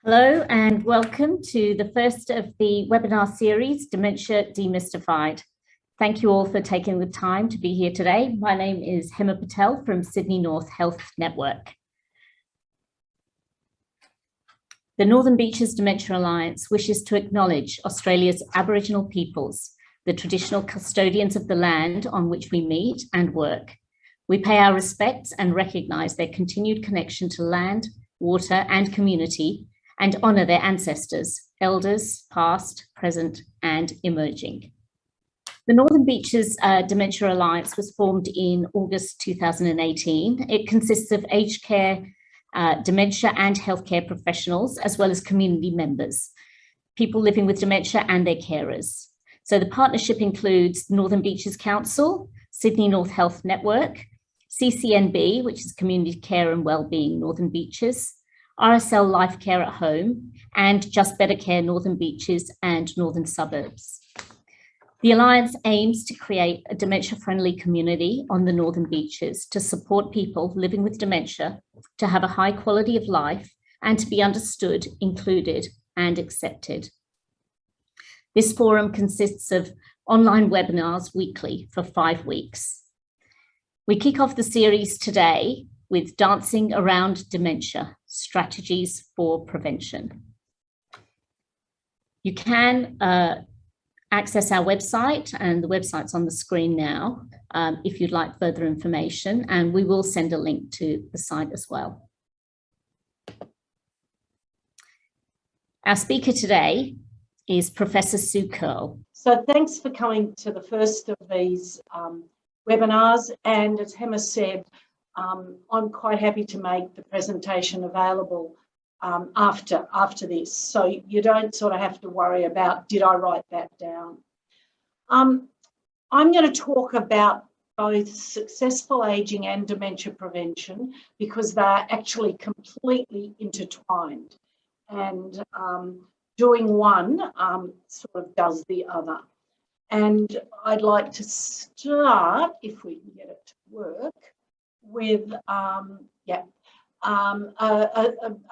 Hello and welcome to the first of the webinar series, Dementia Demystified. Thank you all for taking the time to be here today. My name is Hema Patel from Sydney North Health Network. The Northern Beaches Dementia Alliance wishes to acknowledge Australia's Aboriginal peoples, the traditional custodians of the land on which we meet and work. We pay our respects and recognise their continued connection to land, water and community, and honour their ancestors, elders, past, present and emerging. The Northern Beaches Dementia Alliance was formed in August 2018. It consists of aged care, dementia and healthcare professionals, as well as community members, people living with dementia and their carers. So the partnership includes Northern Beaches Council, Sydney North Health Network, CCNB, which is Community Care and Wellbeing Northern Beaches, RSL Lifecare at Home, and Just Better Care Northern Beaches and Northern Suburbs. The Alliance aims to create a dementia-friendly community on the Northern Beaches to support people living with dementia to have a high quality of life and to be understood, included, and accepted. This forum consists of online webinars weekly for 5 weeks. We kick off the series today with Dancing Around Dementia, Strategies for Prevention. You can access our website, and the website's on the screen now, if you'd like further information, and we will send a link to the site as well. Our speaker today is Professor Sue Kurrle. So thanks for coming to the first of these webinars, and as Hema said, I'm quite happy to make the presentation available after this, so you don't sort of have to worry about, did I write that down? I'm going to talk about both successful ageing and dementia prevention because they're actually completely intertwined, and doing one sort of does the other. And I'd like to start, if we can get it to work, with a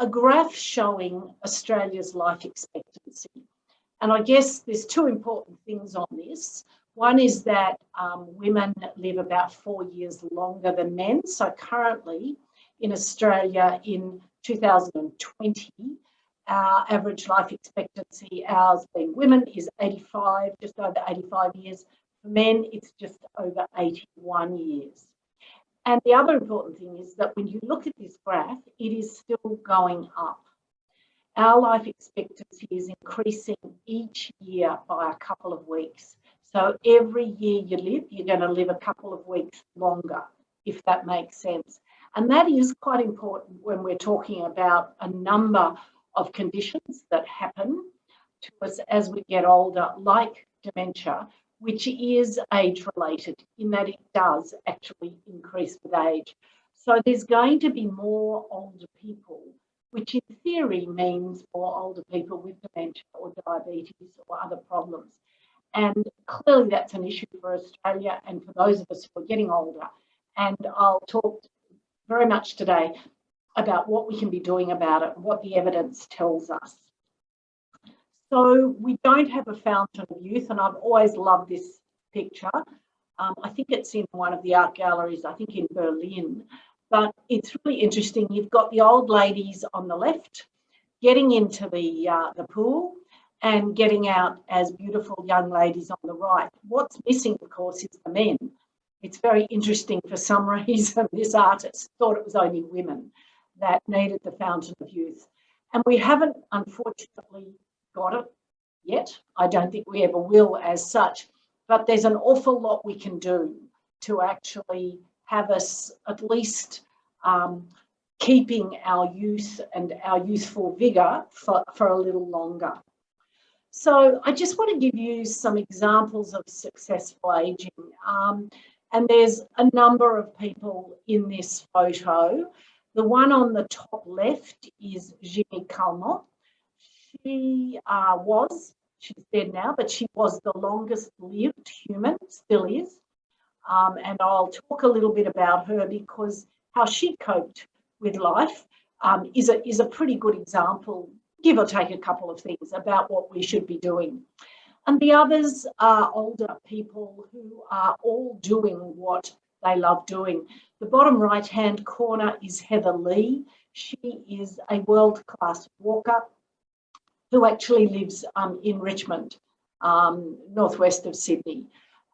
graph showing Australia's life expectancy. And I guess there's two important things on this. One is that women live about 4 years longer than men. So currently in Australia in 2020, our average life expectancy, ours being women, is 85, just over 85 years. For men, it's just over 81 years. And the other important thing is that when you look at this graph, it is still going up. Our life expectancy is increasing each year by a couple of weeks. So every year you live, you're going to live a couple of weeks longer, if that makes sense. And that is quite important when we're talking about a number of conditions that happen to us as we get older, like dementia, which is age-related in that it does actually increase with age. So there's going to be more older people, which in theory means more older people with dementia or diabetes or other problems. And clearly that's an issue for Australia and for those of us who are getting older. And I'll talk very much today about what we can be doing about it, what the evidence tells us. So we don't have a fountain of youth, and I've always loved this picture. I think it's in one of the art galleries, I think in Berlin, but it's really interesting. You've got the old ladies on the left getting into the pool and getting out as beautiful young ladies on the right. What's missing, of course, is the men. It's very interesting for some reason. This artist thought it was only women that needed the fountain of youth. And we haven't, unfortunately, got it yet. I don't think we ever will as such, but there's an awful lot we can do to actually have us at least keeping our youth and our youthful vigour for a little longer. So I just want to give you some examples of successful ageing. And there's a number of people in this photo. The one on the top left is Jimmy Calment. She's dead now, but she was the longest lived human, still is. And I'll talk a little bit about her because how she coped with life is a pretty good example give or take a couple of things about what we should be doing. And the others are older people who are all doing what they love doing. The bottom right-hand corner is Heather Lee. She is a world-class walker who actually lives in Richmond, northwest of Sydney.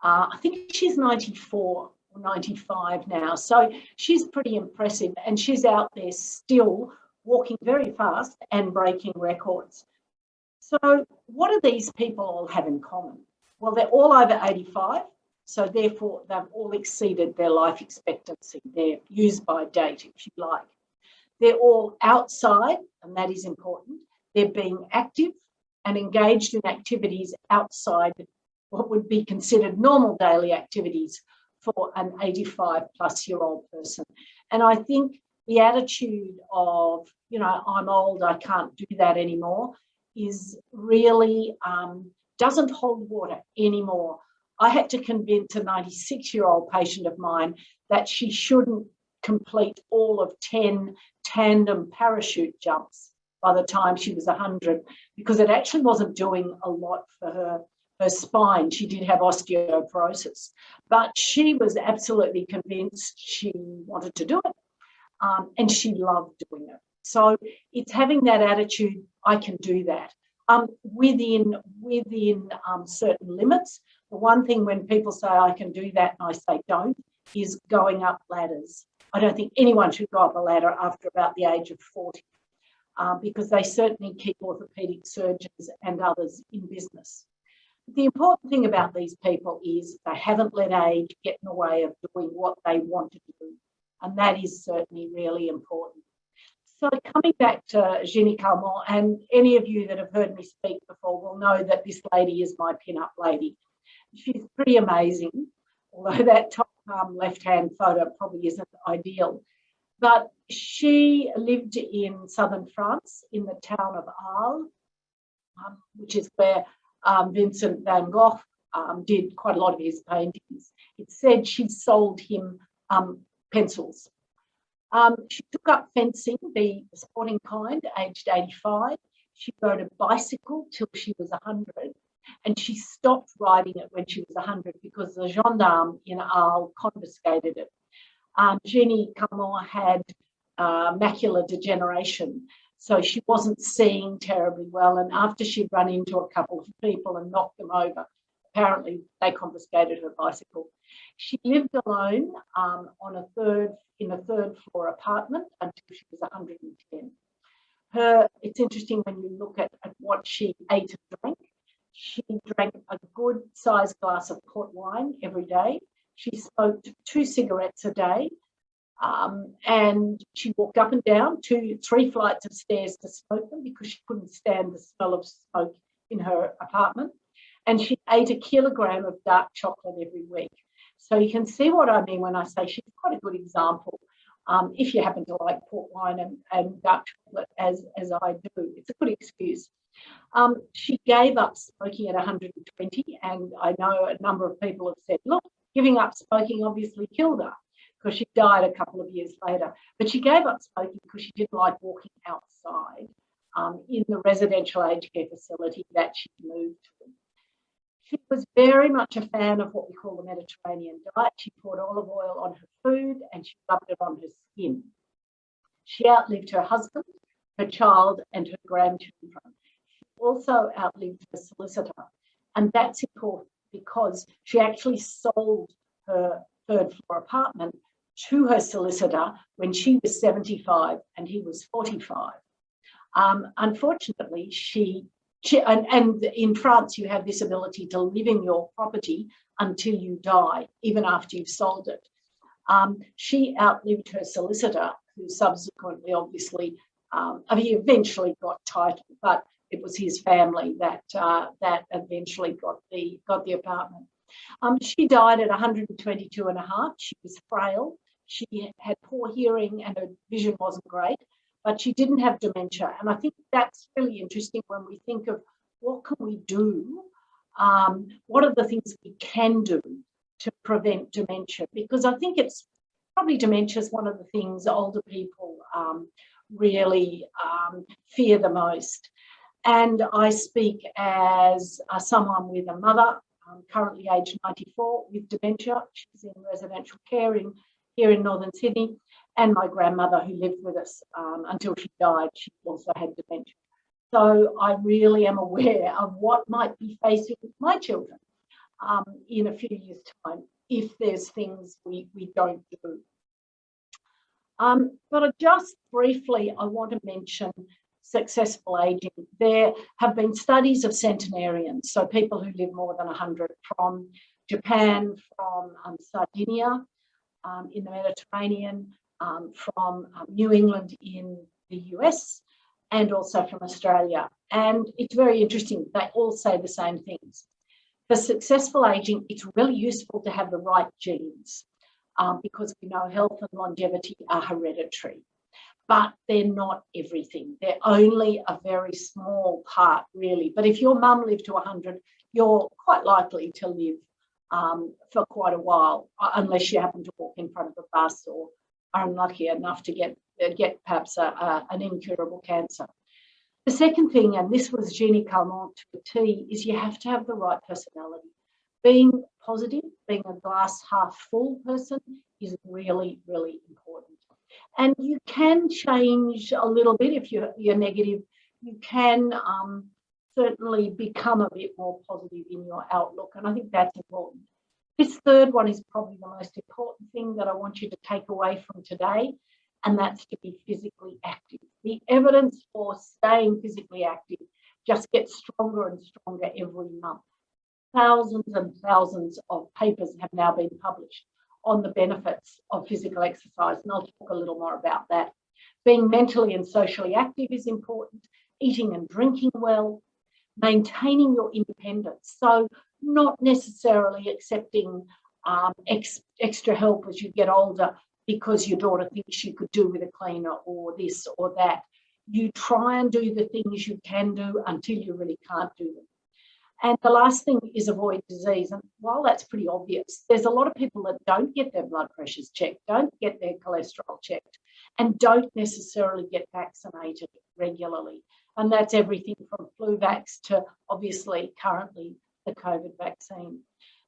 I think she's 94 or 95 now, so she's pretty impressive, and she's out there still walking very fast and breaking records. So what do these people all have in common? Well, they're all over 85, so therefore they've all exceeded their life expectancy, their use-by date, if you like. They're all outside, and that is important. They're being active and engaged in activities outside what would be considered normal daily activities for an 85-plus-year-old person. And I think the attitude of, you know, I'm old, I can't do that anymore, is really doesn't hold water anymore. I had to convince a 96-year-old patient of mine that she shouldn't complete all of 10 tandem parachute jumps by the time she was 100, because it actually wasn't doing a lot for her spine. She did have osteoporosis, but she was absolutely convinced she wanted to do it, and she loved doing it. So it's having that attitude, I can do that, within certain limits. The one thing when people say I can do that and I say don't is going up ladders. I don't think anyone should go up a ladder after about the age of 40, because they certainly keep orthopaedic surgeons and others in business. The important thing about these people is they haven't let age get in the way of doing what they want to do, and that is certainly really important. So coming back to Jenny Calment, and any of you that have heard me speak before will know that this lady is my pin-up lady. She's pretty amazing, although that top left-hand photo probably isn't ideal. But she lived in southern France in the town of Arles, which is where Vincent van Gogh did quite a lot of his paintings. It said she sold him pencils. She took up fencing, the sporting kind, aged 85. She rode a bicycle till she was 100, and she stopped riding it when she was 100 because the gendarme in Arles confiscated it. Jenny Calment had macular degeneration, so she wasn't seeing terribly well, and after she'd run into a couple of people and knocked them over, apparently they confiscated her bicycle. She lived alone in a third floor apartment until she was 110. It's interesting when you look at what she ate and drank. She drank a good sized glass of port wine every day. She smoked 2 cigarettes a day, and she walked up and down 2-3 flights of stairs to smoke them because she couldn't stand the smell of smoke in her apartment. And she ate 1 kilogram of dark chocolate every week. So you can see what I mean when I say she's quite a good example. If you happen to like port wine and dark chocolate as I do, it's a good excuse. She gave up smoking at 120, and I know a number of people have said, look, giving up smoking obviously killed her because she died a couple of years later. But she gave up smoking because she didn't like walking outside in the residential aged care facility that she moved to. She was very much a fan of what we call the Mediterranean diet. She poured olive oil on her food and she rubbed it on her skin. She outlived her husband, her child, and her grandchildren. She also outlived her solicitor. And that's important because she actually sold her third floor apartment to her solicitor when she was 75 and he was 45. Unfortunately, and in France, you have this ability to live in your property until you die, even after you've sold it. She outlived her solicitor, who subsequently, obviously, he eventually got title, but it was his family that eventually got the apartment. She died at 122 and a half. She was frail. She had poor hearing and her vision wasn't great, but she didn't have dementia. And I think that's really interesting when we think of what can we do? What are the things we can do to prevent dementia? Because I think it's probably dementia is one of the things older people really fear the most. And I speak as someone with a mother, currently aged 94, with dementia. She's in residential care here in Northern Sydney, and my grandmother who lived with us until she died. She also had dementia. So I really am aware of what might be facing my children in a few years' time if there's things we don't do. But just briefly, I want to mention successful aging. There have been studies of centenarians, so people who live more than 100, from Japan, from Sardinia in the Mediterranean, from New England in the US, and also from Australia. And it's very interesting. They all say the same things. For successful aging, it's really useful to have the right genes because we know health and longevity are hereditary. But they're not everything. They're only a very small part, really. But if your mum lived to 100, you're quite likely to live for quite a while, unless you happen to walk in front of a bus or are unlucky enough to get perhaps an incurable cancer. The second thing, and this was Jeannie Calment to a T, is you have to have the right personality. Being positive, being a glass half full person is really, really important. And you can change a little bit if you're negative. You can certainly become a bit more positive in your outlook, and I think that's important. This third one is probably the most important thing that I want you to take away from today, and that's to be physically active. The evidence for staying physically active just gets stronger and stronger every month. Thousands and thousands of papers have now been published on the benefits of physical exercise, and I'll talk a little more about that. Being mentally and socially active is important, eating and drinking well, maintaining your independence, so not necessarily accepting extra help as you get older because your daughter thinks you could do with a cleaner or this or that. You try and do the things you can do until you really can't do them. And the last thing is avoid disease. And while that's pretty obvious, there's a lot of people that don't get their blood pressures checked, don't get their cholesterol checked, and don't necessarily get vaccinated regularly. And that's everything from flu vax to obviously currently the COVID vaccine.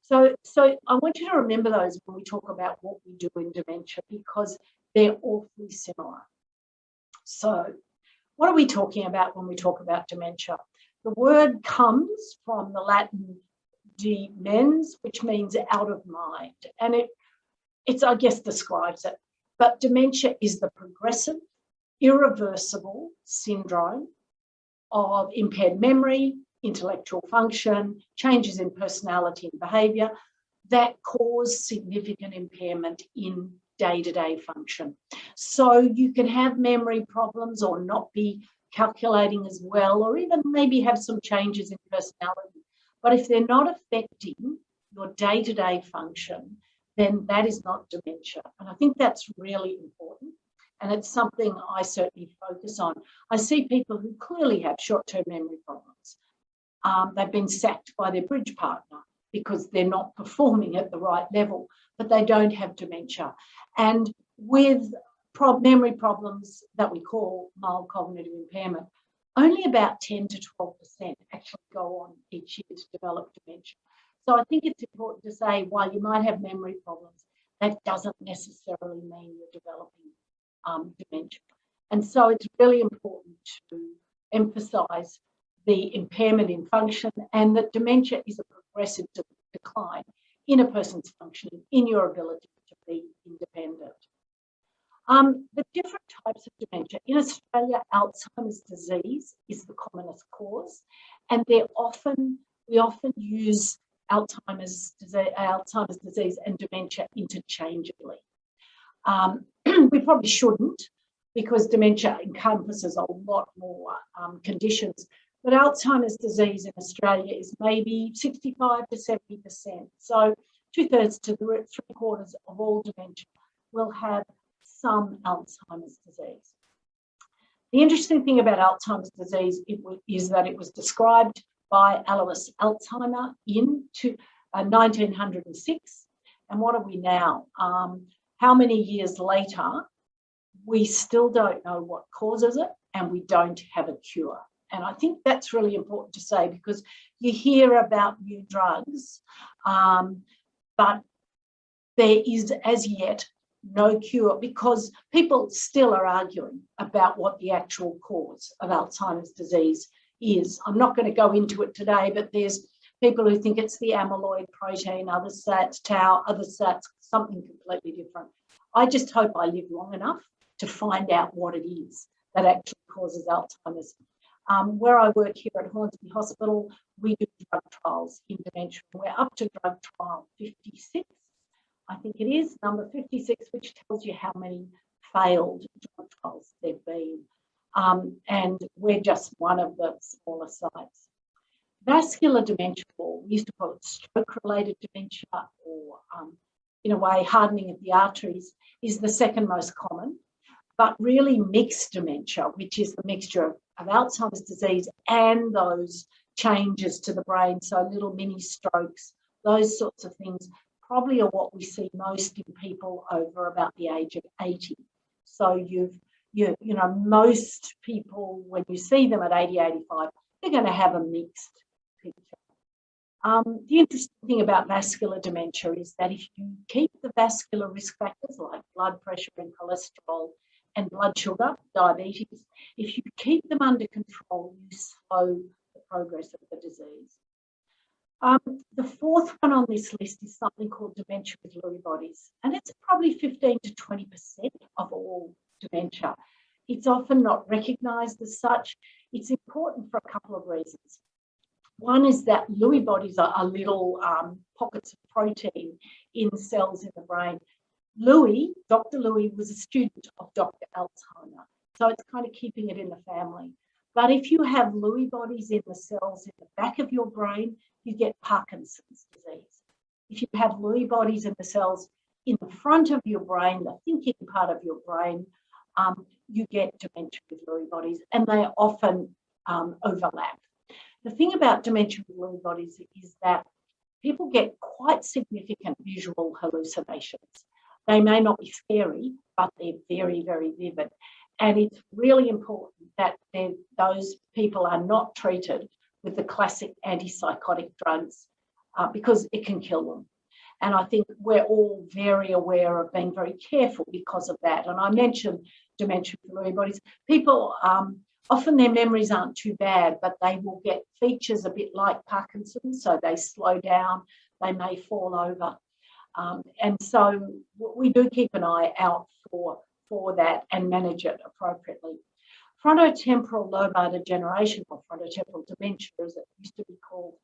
So I want you to remember those when we talk about what we do in dementia, because they're awfully similar. So what are we talking about when we talk about dementia? The word comes from the Latin demens, which means out of mind, and it's I guess describes it. But dementia is the progressive, irreversible syndrome of impaired memory, intellectual function, changes in personality and behaviour that cause significant impairment in day-to-day function. So you can have memory problems or not be calculating as well, or even maybe have some changes in personality. But if they're not affecting your day-to-day function, then that is not dementia. And I think that's really important. And it's something I certainly focus on. I see people who clearly have short-term memory problems. They've been sacked by their bridge partner because they're not performing at the right level, but they don't have dementia. And with memory problems that we call mild cognitive impairment, only about 10 to 12% actually go on each year to develop dementia. So I think it's important to say, while you might have memory problems, that doesn't necessarily mean you're developing dementia. And so it's really important to emphasise the impairment in function, and that dementia is a progressive decline in a person's functioning, in your ability to be independent. The different types of dementia. In Australia, Alzheimer's disease is the commonest cause, and we often use Alzheimer's disease and dementia interchangeably. We probably shouldn't, because dementia encompasses a lot more conditions. But Alzheimer's disease in Australia is maybe 65 to 70%. So 2/3 to 3/4 of all dementia will have some Alzheimer's disease. The interesting thing about Alzheimer's disease is that it was described by Alois Alzheimer in 1906. And what are we now? How many years later? We still don't know what causes it, and we don't have a cure. And I think that's really important to say, because you hear about new drugs, but there is as yet no cure, because people still are arguing about what the actual cause of Alzheimer's disease is. I'm not going to go into it today, but there's people who think it's the amyloid protein, others say it's tau, others say it's something completely different. I just hope I live long enough to find out what it is that actually causes Alzheimer's. Where I work here at Hornsby Hospital, we do drug trials in dementia. We're up to drug trial 56, I think it is, number 56, which tells you how many failed drug trials there've been. And we're just one of the smaller sites. Vascular dementia, or we used to call it stroke-related dementia, or in a way hardening of the arteries, is the second most common. But really mixed dementia, which is the mixture of Alzheimer's disease and those changes to the brain, so little mini strokes, those sorts of things, probably are what we see most in people over about the age of 80. So you know, most people, when you see them at 80, 85, they're going to have a mixed picture. The interesting thing about vascular dementia is that if you keep the vascular risk factors like blood pressure and cholesterol and blood sugar, diabetes, if you keep them under control, you slow the progress of the disease. The fourth one on this list is something called dementia with Lewy bodies, and it's probably 15 to 20% of all dementia. It's often not recognised as such. It's important for a couple of reasons. One is that Lewy bodies are little pockets of protein in cells in the brain. Dr. Lewy was a student of Dr. Alzheimer, so it's kind of keeping it in the family. But if you have Lewy bodies in the cells in the back of your brain, you get Parkinson's disease. If you have Lewy bodies in the cells in the front of your brain, the thinking part of your brain, you get dementia with Lewy bodies, and they often overlap. The thing about dementia with Lewy bodies is that people get quite significant visual hallucinations. They may not be scary, but they're very, very vivid. And it's really important that those people are not treated with the classic antipsychotic drugs because it can kill them. And I think we're all very aware of being very careful because of that. And I mentioned dementia with Lewy bodies. People, often their memories aren't too bad, but they will get features a bit like Parkinson's, so they slow down, they may fall over. And so we do keep an eye out for that and manage it appropriately. Frontotemporal lobar degeneration, or frontotemporal dementia as it used to be called,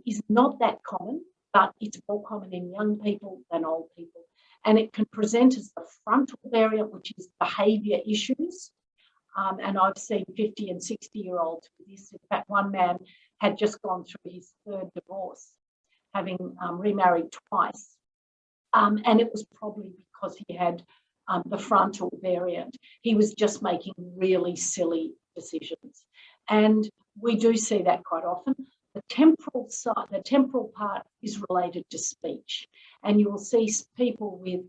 is not that common, but it's more common in young people than old people. And it can present as the frontal variant, which is behaviour issues. And I've seen 50 and 60-year-olds with this. In fact, one man had just gone through his third divorce, having remarried twice. And it was probably because he had the frontal variant. He was just making really silly decisions. And we do see that quite often. The temporal side, the temporal part is related to speech. And you will see people with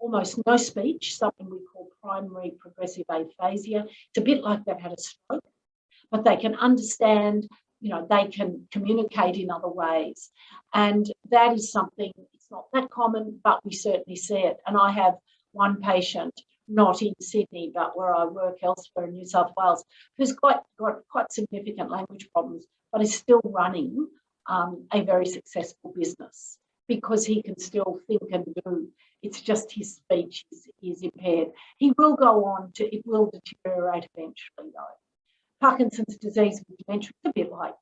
almost no speech, something we call primary progressive aphasia. It's a bit like they've had a stroke, but they can understand, you know, they can communicate in other ways. And that is something, it's not that common, but we certainly see it. And I have one patient, not in Sydney, but where I work elsewhere in New South Wales, who's got quite significant language problems, but is still running a very successful business because he can still think and do. It's just his speech is impaired. He will go on to, it will deteriorate eventually though. Parkinson's disease with dementia is a bit like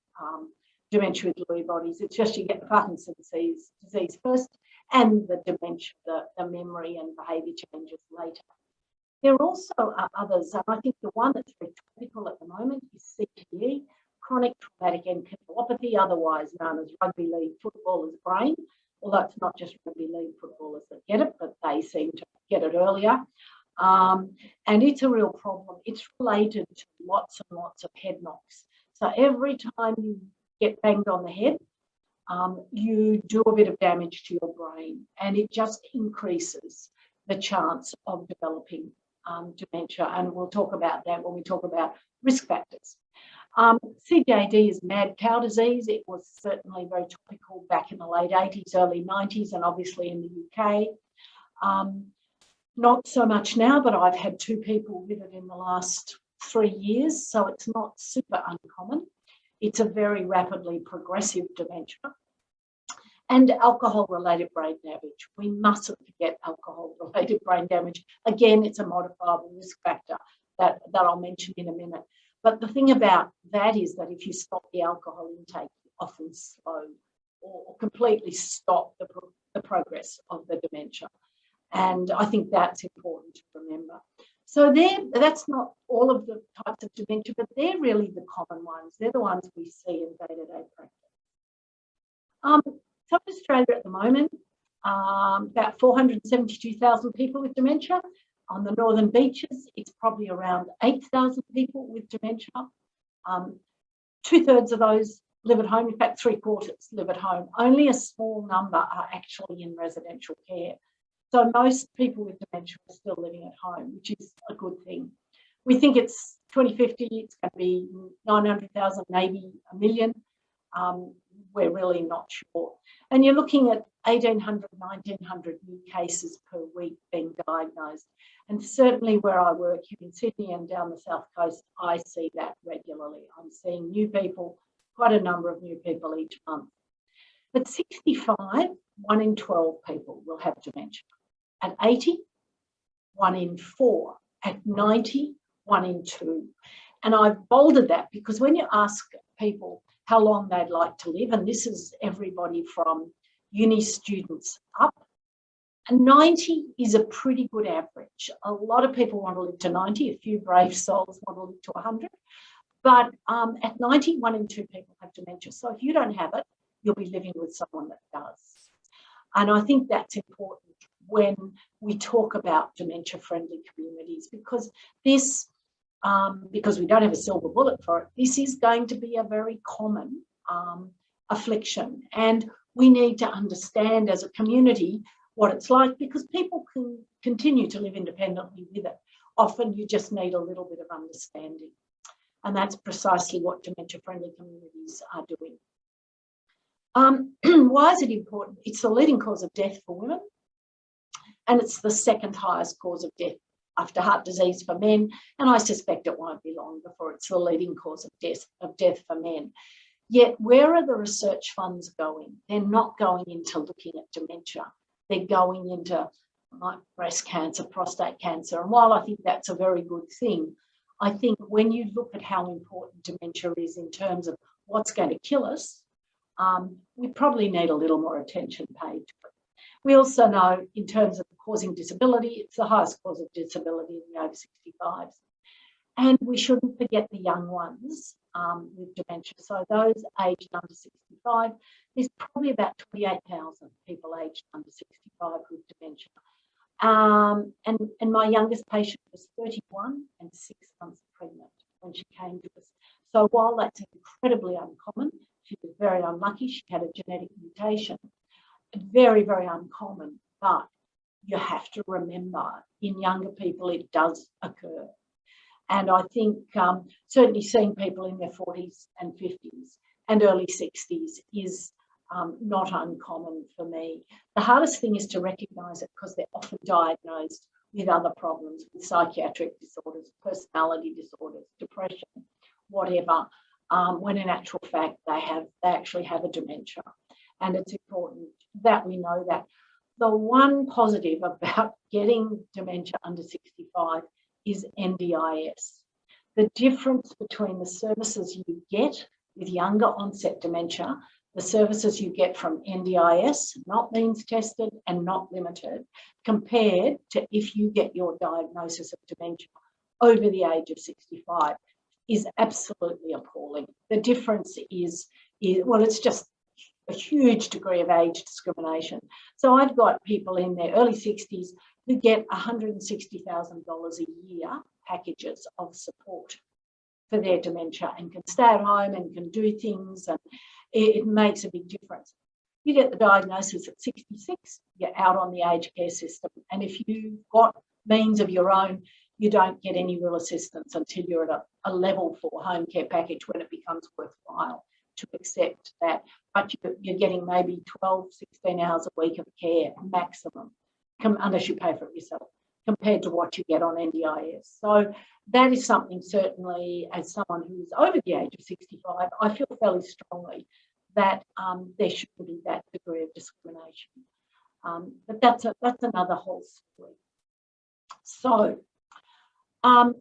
dementia with Lewy bodies. It's just you get the Parkinson's disease first and the dementia, the memory and behaviour changes later. There are also others, and I think the one that's very topical at the moment is CTE, chronic traumatic encephalopathy, otherwise known as rugby league footballers' brain, although it's not just rugby league footballers that get it, but they seem to get it earlier. And it's a real problem. It's related to lots and lots of head knocks. So every time you get banged on the head, you do a bit of damage to your brain, and it just increases the chance of developing dementia. And we'll talk about that when we talk about risk factors. CJD is mad cow disease. It was certainly very topical back in the late 80s, early 90s, and obviously in the UK. Not so much now, but I've had 2 people with it in the last 3 years, so it's not super uncommon. It's a very rapidly progressive dementia. And alcohol-related brain damage. We mustn't forget alcohol-related brain damage. Again, it's a modifiable risk factor that I'll mention in a minute. But the thing about that is that if you stop the alcohol intake, you often slow or completely stop the progress of the dementia. And I think that's important to remember. So that's not all of the types of dementia, but they're really the common ones. They're the ones we see in day-to-day practice. So in Australia at the moment, about 472,000 people with dementia. On the Northern Beaches, it's probably around 8,000 people with dementia. 2/3 of those live at home. In fact, 3/4 live at home. Only a small number are actually in residential care. So most people with dementia are still living at home, which is a good thing. We think it's 2050, it's going to be 900,000, maybe 1 million. We're really not sure. And you're looking at 1,800, 1,900 new cases per week being diagnosed. And certainly where I work here in Sydney and down the South Coast, I see that regularly. I'm seeing new people, quite a number of new people each month. At 65, 1 in 12 people will have dementia. At 80, 1 in 4. At 90, 1 in 2. And I've bolded that because when you ask people how long they'd like to live, and this is everybody from uni students up, and 90 is a pretty good average. A lot of people want to live to 90, a few brave souls want to live to 100, but at 90, 1 in 2 people have dementia. So if you don't have it, you'll be living with someone that does. And I think that's important when we talk about dementia-friendly communities, because this, because we don't have a silver bullet for it, this is going to be a very common affliction. And we need to understand as a community what it's like, because people can continue to live independently with it. Often you just need a little bit of understanding. And that's precisely what dementia-friendly communities are doing. Why is it important? It's the leading cause of death for women, and it's the second highest cause of death after heart disease for men, and I suspect it won't be long before it's the leading cause of death for men. Yet where are the research funds going? They're not going into looking at dementia. They're going into like breast cancer, prostate cancer, and while I think that's a very good thing, I think when you look at how important dementia is in terms of what's going to kill us, we probably need a little more attention paid to it. We also know in terms of causing disability, it's the highest cause of disability in the over 65s. And we shouldn't forget the young ones with dementia. So those aged under 65, there's probably about 28,000 people aged under 65 with dementia. And my youngest patient was 31 and 6 months pregnant when she came to us. So while that's incredibly uncommon, she was very unlucky. She had a genetic mutation. Very, very uncommon, but you have to remember in younger people it does occur. And I think certainly seeing people in their 40s and 50s and early 60s is not uncommon for me. The hardest thing is to recognise it because they're often diagnosed with other problems, with psychiatric disorders, personality disorders, depression, whatever, when in actual fact they actually have a dementia. And it's important that we know that. The one positive about getting dementia under 65 is NDIS. The difference between the services you get with younger onset dementia, the services you get from NDIS, not means tested and not limited, compared to if you get your diagnosis of dementia over the age of 65, is absolutely appalling. The difference is well, it's just a huge degree of age discrimination. So I've got people in their early 60s who get $160,000 a year packages of support for their dementia and can stay at home and can do things, and it makes a big difference. You get the diagnosis at 66, you're out on the aged care system. And if you've got means of your own, you don't get any real assistance until you're at a level 4 home care package when it becomes worthwhile to accept that. But you're getting maybe 12, 16 hours a week of care maximum, unless you pay for it yourself, compared to what you get on NDIS. So that is something, certainly, as someone who is over the age of 65, I feel fairly strongly that there shouldn't be that degree of discrimination. But that's another whole story. So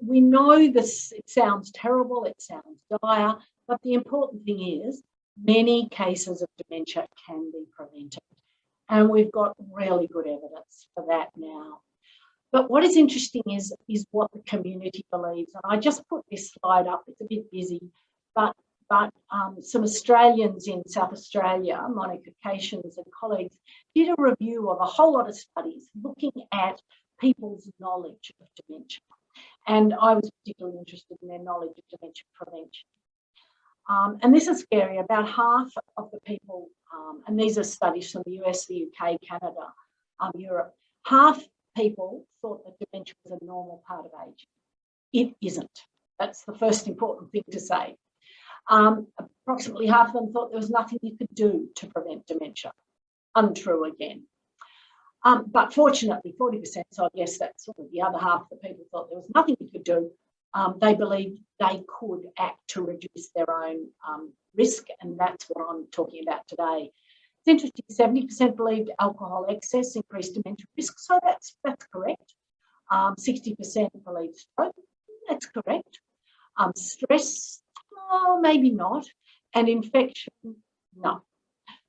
we know this, it sounds terrible, it sounds dire, but the important thing is many cases of dementia can be prevented. And we've got really good evidence for that now. But what is interesting is what the community believes. And I just put this slide up, it's a bit busy, but some Australians in South Australia, Monica Cations and colleagues, did a review of a whole lot of studies looking at people's knowledge of dementia. And I was particularly interested in their knowledge of dementia prevention. And this is scary. About half of the people, and these are studies from the US, the UK, Canada, Europe, half people thought that dementia was a normal part of aging. It isn't. That's the first important thing to say. Approximately half of them thought there was nothing you could do to prevent dementia. Untrue again. But fortunately, 40%, so I guess that's sort of the other half of the people thought there was nothing you could do. They believed they could act to reduce their own risk, and that's what I'm talking about today. It's interesting, 70% believed alcohol excess increased dementia risk, so that's correct. 60% believed stroke, that's correct. Stress, oh, maybe not. And infection, no.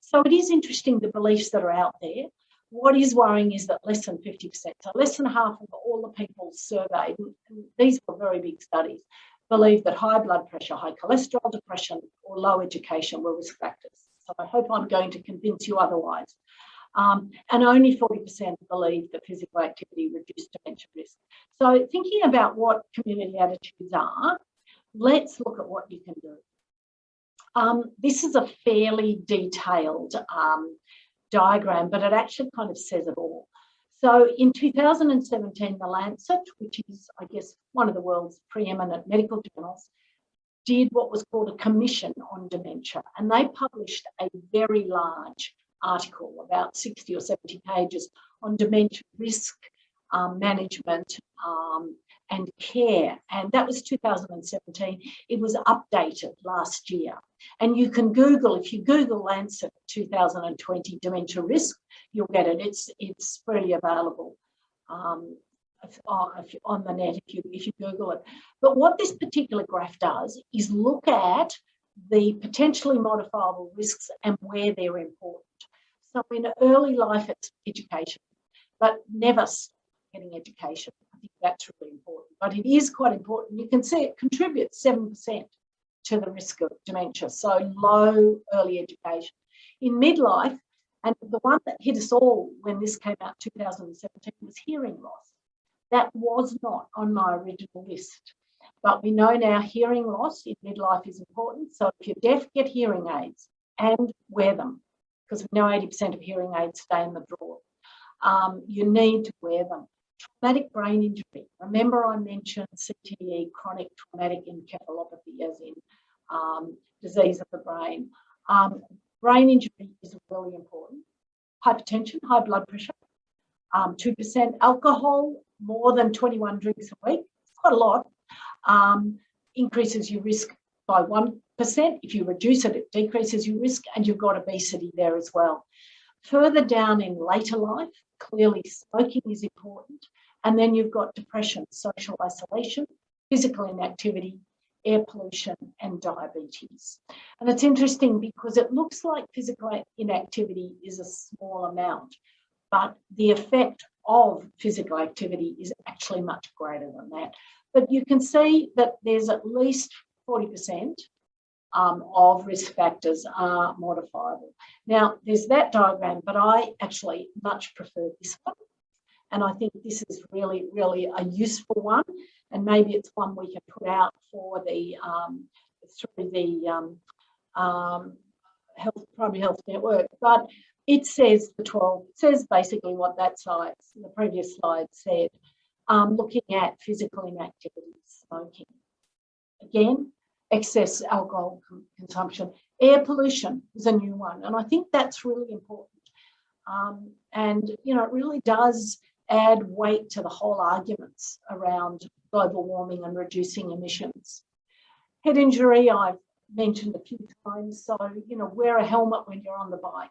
So it is interesting, the beliefs that are out there. What is worrying is that less than 50%, so less than half of all the people surveyed, and these were very big studies, believe that high blood pressure, high cholesterol, depression, or low education were risk factors. So I hope I'm going to convince you otherwise. And only 40% believe that physical activity reduced dementia risk. So thinking about what community attitudes are, let's look at what you can do. This is a fairly detailed diagram, but it actually kind of says it all. So in 2017, The Lancet, which is, I guess, one of the world's preeminent medical journals, did what was called a commission on dementia, and they published a very large article, about 60 or 70 pages, on dementia risk, management and care, and that was 2017. It was updated last year, and you can Google, if you Google Lancet 2020 dementia risk, you'll get it. It's freely available on the net if you Google it. But what this particular graph does is look at the potentially modifiable risks and where they're important. So in early life, it's education, but never stop getting education. I think that's really important, but it is quite important. You can see it contributes 7% to the risk of dementia, so low early education. In midlife, and the one that hit us all when this came out 2017 was hearing loss. That was not on my original list, but we know now hearing loss in midlife is important. So if you're deaf, get hearing aids and wear them, because we know 80% of hearing aids stay in the drawer. You need to wear them. Traumatic brain injury. Remember I mentioned CTE, chronic traumatic encephalopathy, as in disease of the brain. Brain injury is really important. Hypertension, high blood pressure, 2%. Alcohol, more than 21 drinks a week, it's quite a lot, increases your risk by 1%. If you reduce it, it decreases your risk, and you've got obesity there as well. Further down in later life, clearly smoking is important. And then you've got depression, social isolation, physical inactivity, air pollution, and diabetes. And it's interesting because it looks like physical inactivity is a small amount, but the effect of physical activity is actually much greater than that. But you can see that there's at least 40% of risk factors are modifiable. Now, there's that diagram, but I actually much prefer this one. And I think this is really, really a useful one. And maybe it's one we can put out for the through the primary health network. But it says the 12, it says basically what that slide, the previous slide said. looking at physical inactivity, smoking. Again, excess alcohol consumption. Air pollution is a new one, and I think that's really important. And, you know, it really does add weight to the whole arguments around global warming and reducing emissions. Head injury, I've mentioned a few times. So, you know, wear a helmet when you're on the bike.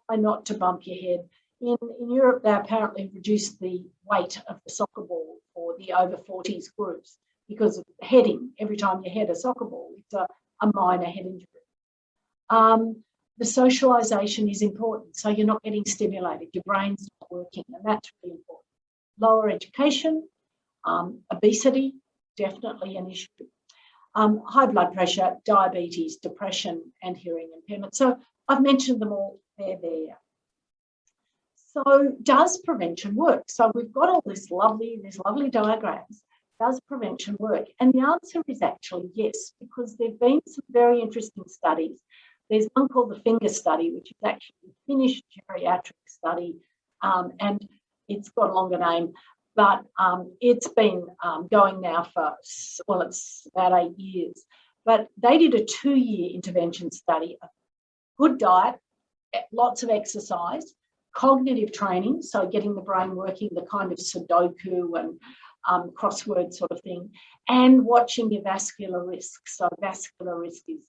Try not to bump your head. In Europe, they apparently reduced the weight of the soccer ball for the over 40s groups because of heading. Every time you head a soccer ball, it's a minor head injury. The socialisation is important, so you're not getting stimulated, your brain's not working, and that's really important. Lower education, obesity, definitely an issue. High blood pressure, diabetes, depression, and hearing impairment. So I've mentioned them all, they're there. So does prevention work? So we've got all these lovely diagrams. Does prevention work? And the answer is actually yes, because there have been some very interesting studies. There's one called the Finger Study, which is actually a Finnish geriatric study, and it's got a longer name, but it's been going now for, well, it's about 8 years. But they did a 2-year intervention study of good diet, lots of exercise, cognitive training, so getting the brain working, the kind of Sudoku and crossword sort of thing, and watching your vascular risk. So vascular risk is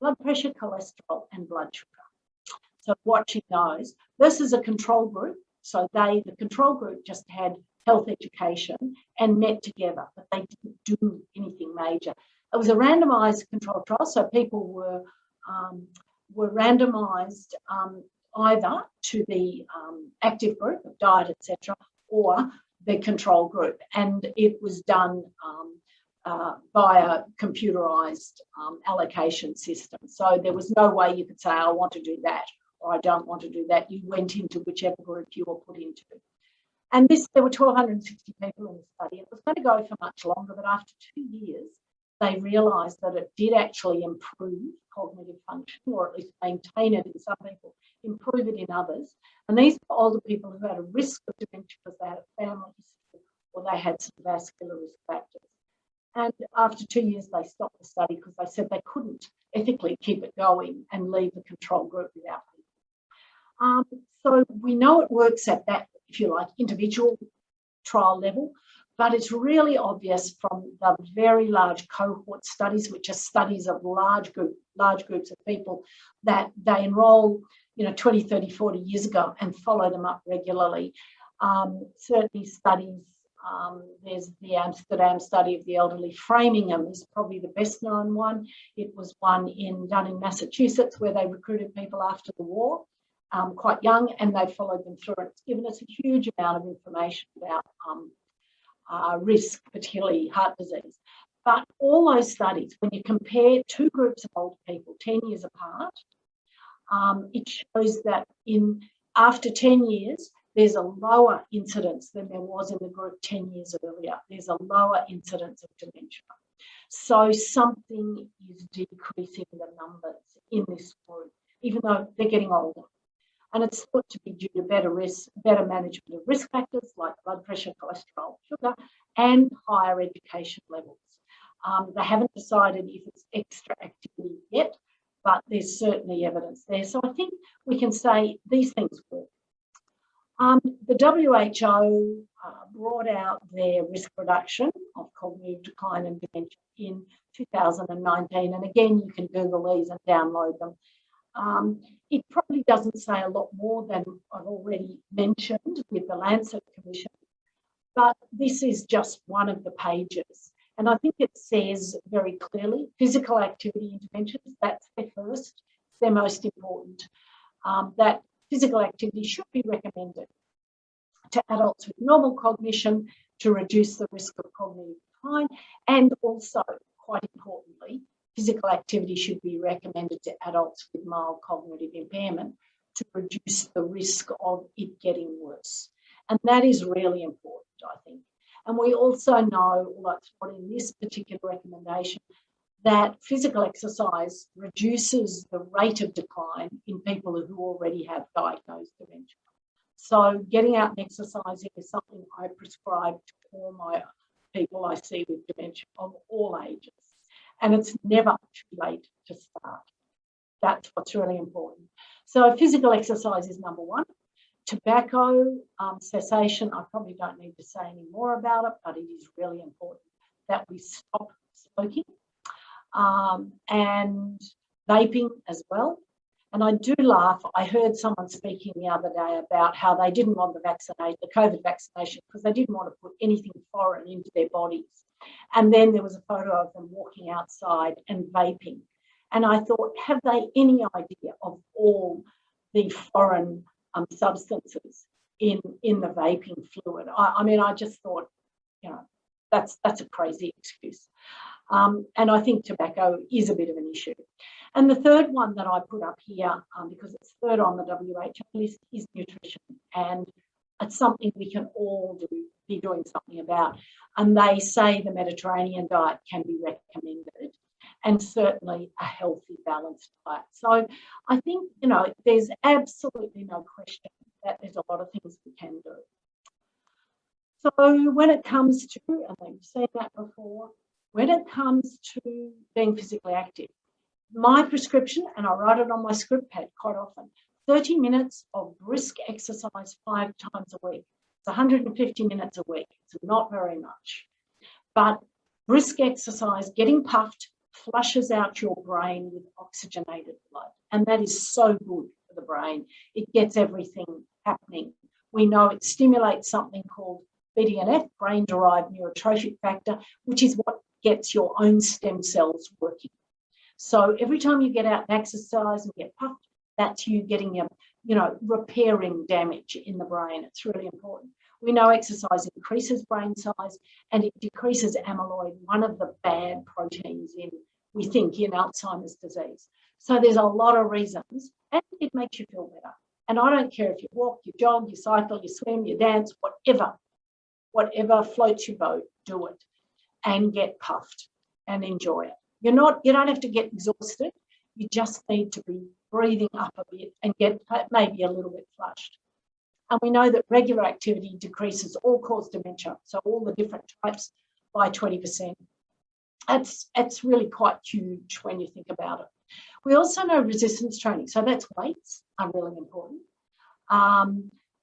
blood pressure, cholesterol, and blood sugar. So watching those versus a control group. So the control group just had health education and met together, but they didn't do anything major. It was a randomised control trial, so people were randomised either to the active group of diet, etc., or the control group, and it was done by a computerised allocation system. So there was no way you could say, I want to do that or I don't want to do that. You went into whichever group you were put into. And there were 1,260 people in the study. It was going to go for much longer, but after 2 years, they realised that it did actually improve cognitive function, or at least maintain it in some people, improve it in others. And these were older people who had a risk of dementia because they had a family history or they had some vascular risk factors. And after 2 years, they stopped the study because they said they couldn't ethically keep it going and leave the control group without people. So we know it works at that, if you like, individual trial level, but it's really obvious from the very large cohort studies, which are studies of large groups of people that they enroll, 20, 30, 40 years ago and follow them up regularly. Certainly studies, there's the Amsterdam study of the elderly. Framingham is probably the best known one. It was one done in Massachusetts where they recruited people after the war, quite young, and they followed them through. It's given us a huge amount of information about risk, particularly heart disease. But all those studies, when you compare two groups of older people 10 years apart, it shows that after 10 years, there's a lower incidence than there was in the group 10 years earlier. There's a lower incidence of dementia. So something is decreasing the numbers in this group, even though they're getting older. And it's thought to be due to better management of risk factors like blood pressure, cholesterol, sugar, and higher education levels. They haven't decided if it's extra activity yet, but there's certainly evidence there. So I think we can say these things work. The WHO brought out their risk reduction of cognitive decline and dementia in 2019. And again, you can Google these and download them. It probably doesn't say a lot more than I've already mentioned with the Lancet Commission, but this is just one of the pages. And I think it says very clearly, physical activity interventions, that's their first, they're most important, that physical activity should be recommended to adults with normal cognition to reduce the risk of cognitive decline, and also, quite importantly, physical activity should be recommended to adults with mild cognitive impairment to reduce the risk of it getting worse. And that is really important, I think. And we also know, although it's not in this particular recommendation, that physical exercise reduces the rate of decline in people who already have diagnosed dementia. So getting out and exercising is something I prescribe to all my people I see with dementia of all ages. And it's never too late to start. That's what's really important. So physical exercise is number one. Tobacco cessation, I probably don't need to say any more about it, but it is really important that we stop smoking and vaping as well. And I do laugh. I heard someone speaking the other day about how they didn't want the COVID vaccination, because they didn't want to put anything foreign into their bodies. And then there was a photo of them walking outside and vaping. And I thought, have they any idea of all the foreign substances in the vaping fluid? I mean, I just thought, you know, that's a crazy excuse. And I think tobacco is a bit of an issue. And the third one that I put up here, because it's third on the WHO list, is nutrition. And it's something we can all be doing something about. And they say the Mediterranean diet can be recommended, and certainly a healthy, balanced diet. So I think, you know, there's absolutely no question that there's a lot of things we can do. So when it comes to, and we've seen that before, when it comes to being physically active, my prescription, and I write it on my script pad quite often, 30 minutes of brisk exercise 5 times a week. It's 150 minutes a week. It's not very much. But brisk exercise, getting puffed, flushes out your brain with oxygenated blood. And that is so good for the brain. It gets everything happening. We know it stimulates something called BDNF, brain-derived neurotrophic factor, which is what gets your own stem cells working. So every time you get out and exercise and get puffed, that's you getting your, you know, repairing damage in the brain. It's really important. We know exercise increases brain size and it decreases amyloid, one of the bad proteins we think in Alzheimer's disease. So there's a lot of reasons, and it makes you feel better. And I don't care if you walk, you jog, you cycle, you swim, you dance, whatever floats your boat, do it and get puffed and enjoy it. You don't have to get exhausted. You just need to be breathing up a bit and get maybe a little bit flushed. And we know that regular activity decreases all-cause dementia, so all the different types, by 20%. It's really quite huge when you think about it. We also know resistance training, so that's weights are really important.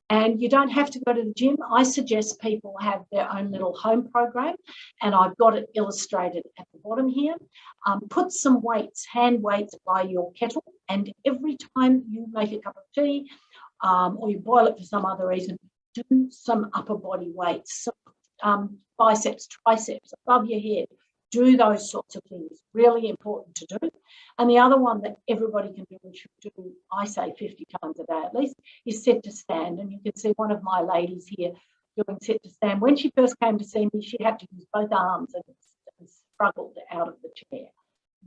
And you don't have to go to the gym. I suggest people have their own little home program, and I've got it illustrated at the bottom here. Put some weights, hand weights, by your kettle, and every time you make a cup of tea or you boil it for some other reason, do some upper body weights, biceps, triceps, above your head. Do those sorts of things, really important to do. And the other one that everybody can do and should do, I say 50 times a day at least, is sit to stand. And you can see one of my ladies here doing sit to stand. When she first came to see me, she had to use both arms and struggled out of the chair.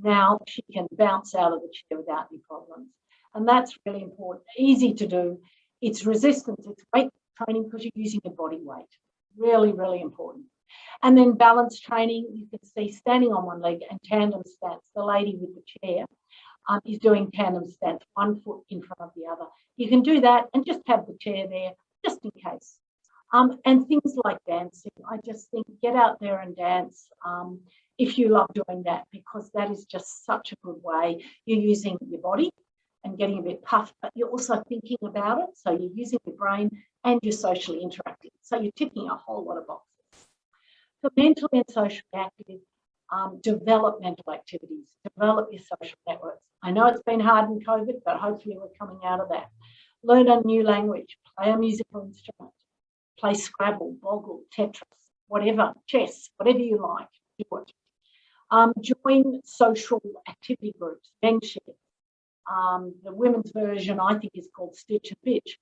Now she can bounce out of the chair without any problems. And that's really important, easy to do. It's resistance, it's weight training because you're using your body weight. Really, really important. And then balance training, you can see standing on one leg and tandem stance. The lady with the chair is doing tandem stance, 1 foot in front of the other. You can do that and just have the chair there just in case. And things like dancing, I just think get out there and dance if you love doing that, because that is just such a good way. You're using your body and getting a bit puffed, but you're also thinking about it. So you're using your brain and you're socially interacting. So you're ticking a whole lot of boxes. For mentally and socially active, develop mental activities, develop your social networks. I know it's been hard in COVID, but hopefully we're coming out of that. Learn a new language, play a musical instrument, play Scrabble, Boggle, Tetris, whatever, chess, whatever you like, do it. Join social activity groups, menship. The women's version, I think, is called Stitch and Bitch.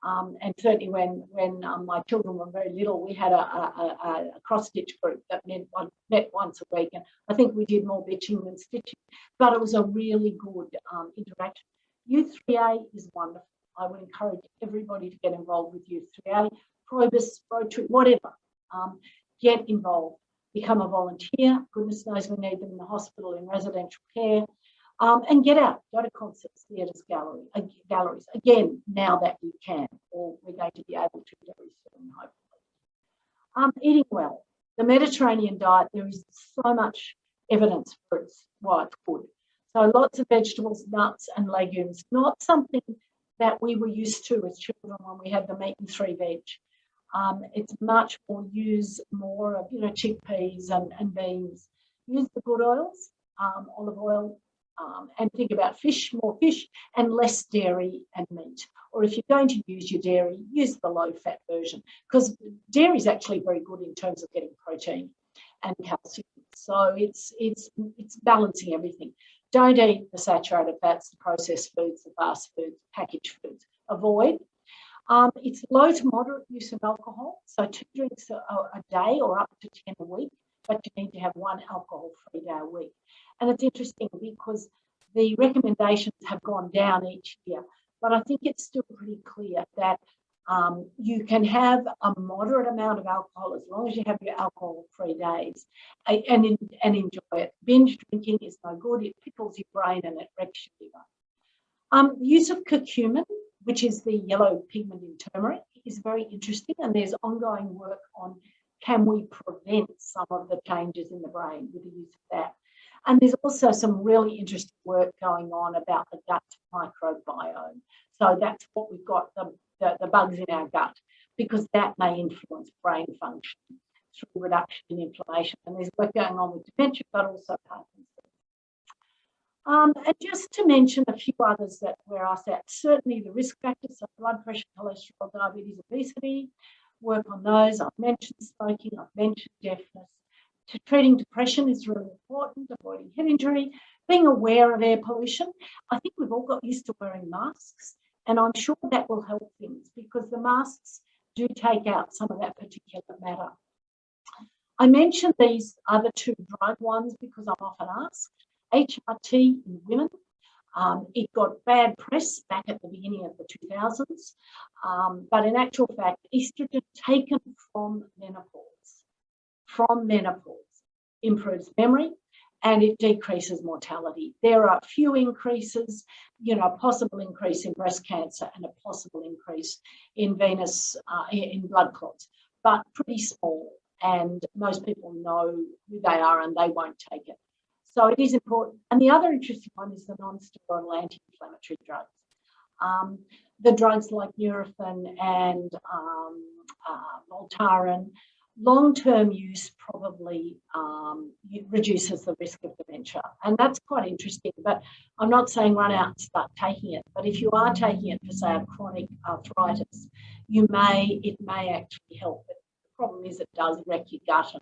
And certainly when my children were very little, we had a cross-stitch group that met once a week. And I think we did more bitching than stitching, but it was a really good interaction. Youth 3A is wonderful. I would encourage everybody to get involved with Youth 3A, Probus, Rotary, whatever. Get involved, become a volunteer. Goodness knows we need them in the hospital, in residential care. And get out, go to concerts, theatres, galleries, again, now that you can, or we're going to be able to very soon, hopefully. Eating well. The Mediterranean diet, there is so much evidence for why it's good. So lots of vegetables, nuts and legumes, not something that we were used to as children when we had the meat and 3 veg. It's much more, use more of, chickpeas and beans. Use the good oils, olive oil, and think about fish, more fish, and less dairy and meat. Or if you're going to use your dairy, use the low-fat version, because dairy is actually very good in terms of getting protein and calcium. So it's balancing everything. Don't eat the saturated fats, the processed foods, the fast foods, packaged foods. Avoid. It's low to moderate use of alcohol, so 2 drinks a day or up to 10 a week, but you need to have 1 alcohol-free day a week. And it's interesting because the recommendations have gone down each year, but I think it's still pretty clear that you can have a moderate amount of alcohol as long as you have your alcohol-free days and enjoy it. Binge drinking is no good. It pickles your brain and it wrecks your liver. The use of curcumin, which is the yellow pigment in turmeric, is very interesting, and there's ongoing work on can we prevent some of the changes in the brain with the use of that. And there's also some really interesting work going on about the gut microbiome. So that's what we've got, the bugs in our gut, because that may influence brain function through reduction in inflammation. And there's work going on with dementia, but also Parkinson's. And just to mention a few others that we're asked at, certainly the risk factors, so blood pressure, cholesterol, diabetes, obesity, work on those. I've mentioned smoking, I've mentioned deafness. Treating depression is really important, avoiding head injury, being aware of air pollution. I think we've all got used to wearing masks, and I'm sure that will help things because the masks do take out some of that particular matter. I mentioned these other 2 drug ones because I'm often asked. HRT in women, it got bad press back at the beginning of the 2000s, but in actual fact, estrogen taken from menopause improves memory and it decreases mortality. There are a few increases, a possible increase in breast cancer and a possible increase in venous, in blood clots, but pretty small, and most people know who they are and they won't take it. So it is important. And the other interesting one is the non-steroidal anti-inflammatory drugs. The drugs like Nurofen and Voltaren, long-term use probably reduces the risk of dementia. And that's quite interesting. But I'm not saying run out and start taking it. But if you are taking it for, say, a chronic arthritis, it may actually help. But the problem is it does wreck your gut